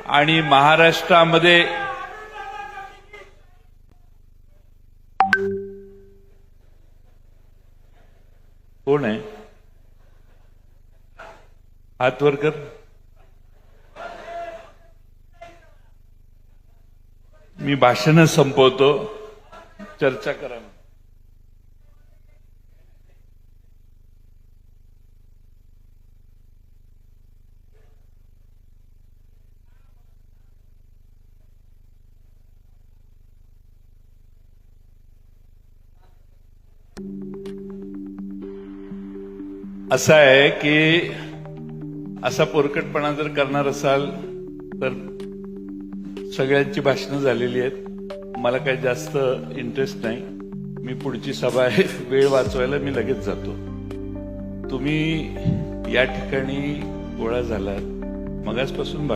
आणि महाराष्ट्रामध्ये कोण आहे? हात वर कर. मी भाषण संपवतो, चर्चा करा. असं आहे की असा पोरकटपणा जर करणार असाल तर सगळ्यांची भाषणं झालेली आहेत. मला काही जास्त इंटरेस्ट नाही. मी पुढची सभा आहे, वेळ वाचवायला मी लगेच जातो. तुम्ही या ठिकाणी गोळा झालात मगाचपासून